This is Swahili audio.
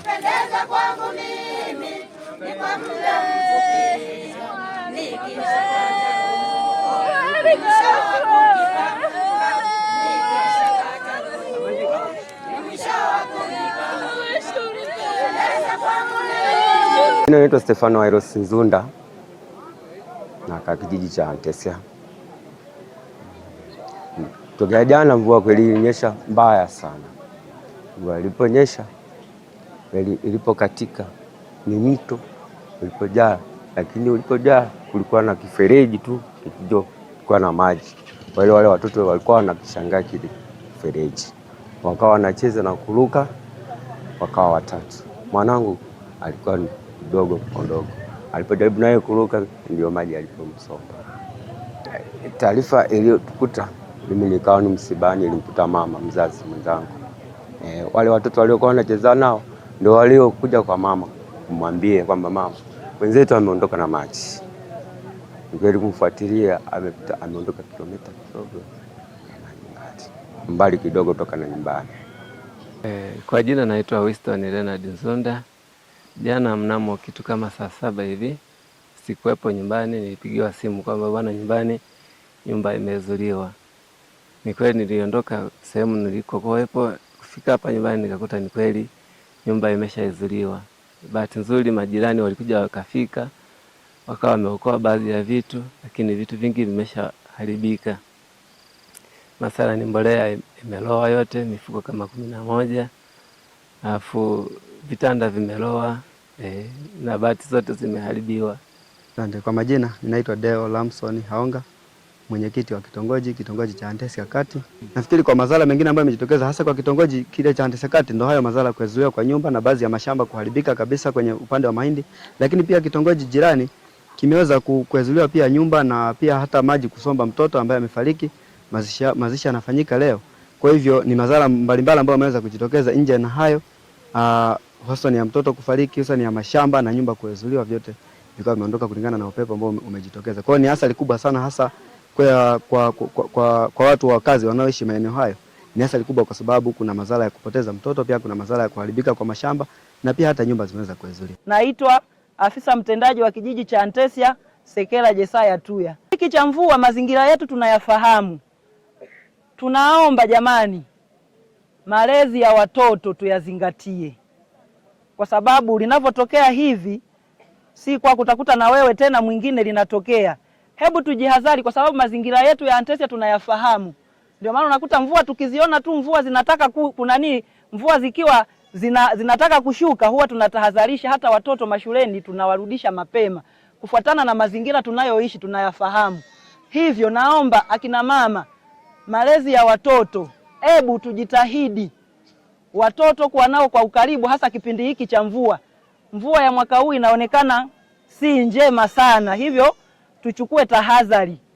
Kupendeza kwangu mimi ni kwa muda mfupi, Naitwa Stefano Airos Nzunda na kijiji cha Antesia. Tokea jana mvua kweli ilinyesha mbaya sana. Mvua iliponyesha ilipokatika ni mito ulipojaa, lakini ulipojaa kulikuwa na kifereji tu kilikuwa na maji. Wale watoto walikuwa wanakishangaa kile kifereji, wakawa wanacheza na kuruka, wakawa watatu. Mwanangu alikuwa mdogo, alipojaribu naye kuruka ndio maji alipomsomba. Taarifa iliyotukuta mimi nikawa ni msibani, ilimkuta mama mzazi mwenzangu. Wale watoto waliokuwa wanacheza nao ndio waliokuja kwa mama kumwambie kwamba mama, wenzetu ameondoka na maji. Nikaenda kumfuatilia, ameondoka kilomita kidogo mbali kidogo toka na nyumbani. Kwa jina naitwa Winston Leonard Nzunda. Jana mnamo kitu kama saa 7 hivi sikuwepo nyumbani, nilipigiwa simu kwamba bwana, nyumbani nyumba imezuliwa. Ni kweli niliondoka sehemu nilikokuwepo, kufika hapa nyumbani nikakuta ni kweli nyumba imeshaizuliwa. Bahati nzuri majirani walikuja wakafika, wakawa wameokoa baadhi ya vitu, lakini vitu vingi vimeshaharibika. Masala ni mbolea imeloa yote, mifuko kama 11, alafu vitanda vimeloa, na bati zote zimeharibiwa. Asante. Kwa majina ninaitwa Deo Lamson Haonga, mwenyekiti wa kitongoji cha Antesia Kati. Nafikiri kwa madhara mengine ambayo yamejitokeza hasa kwa kitongoji kile cha Antesia Kati ndio hayo madhara kuzuia kwa nyumba na baadhi ya mashamba kuharibika kabisa kwenye upande wa mahindi, lakini pia kitongoji jirani kimeweza kuzuiliwa pia nyumba na pia hata maji kusomba mtoto ambaye amefariki. Mazishi yanafanyika leo. Kwa hivyo ni madhara mbalimbali ambayo yameweza kujitokeza nje na hayo, hususan ya mtoto kufariki, hususan ya mashamba na nyumba kuzuiliwa, vyote vilikuwa vimeondoka kulingana na upepo ambao umejitokeza. Kwa hiyo ni athari kubwa sana hasa kwa watu wakazi wanaoishi maeneo hayo. Ni athari kubwa kwa sababu kuna madhara ya kupoteza mtoto, pia kuna madhara ya kuharibika kwa mashamba na pia hata nyumba zimeweza kuzuiliwa. Naitwa afisa mtendaji wa kijiji cha Antesia, Sekela Jesaya Tuya. Hiki cha mvua mazingira yetu tunayafahamu. Tunaomba jamani, malezi ya watoto tuyazingatie, kwa sababu linapotokea hivi si kwa kutakuta na wewe tena mwingine linatokea. Hebu tujihadhari, kwa sababu mazingira yetu ya Antesia tunayafahamu. Ndio maana unakuta mvua tukiziona tu mvua zinataka mvua zikiwa zinataka kushuka, huwa tunatahadharisha hata watoto mashuleni tunawarudisha mapema, kufuatana na mazingira tunayoishi tunayafahamu. Hivyo naomba akina mama, malezi ya watoto, hebu tujitahidi watoto kuwa nao kwa ukaribu, hasa kipindi hiki cha mvua. Mvua ya mwaka huu inaonekana si njema sana, hivyo tuchukue tahadhari.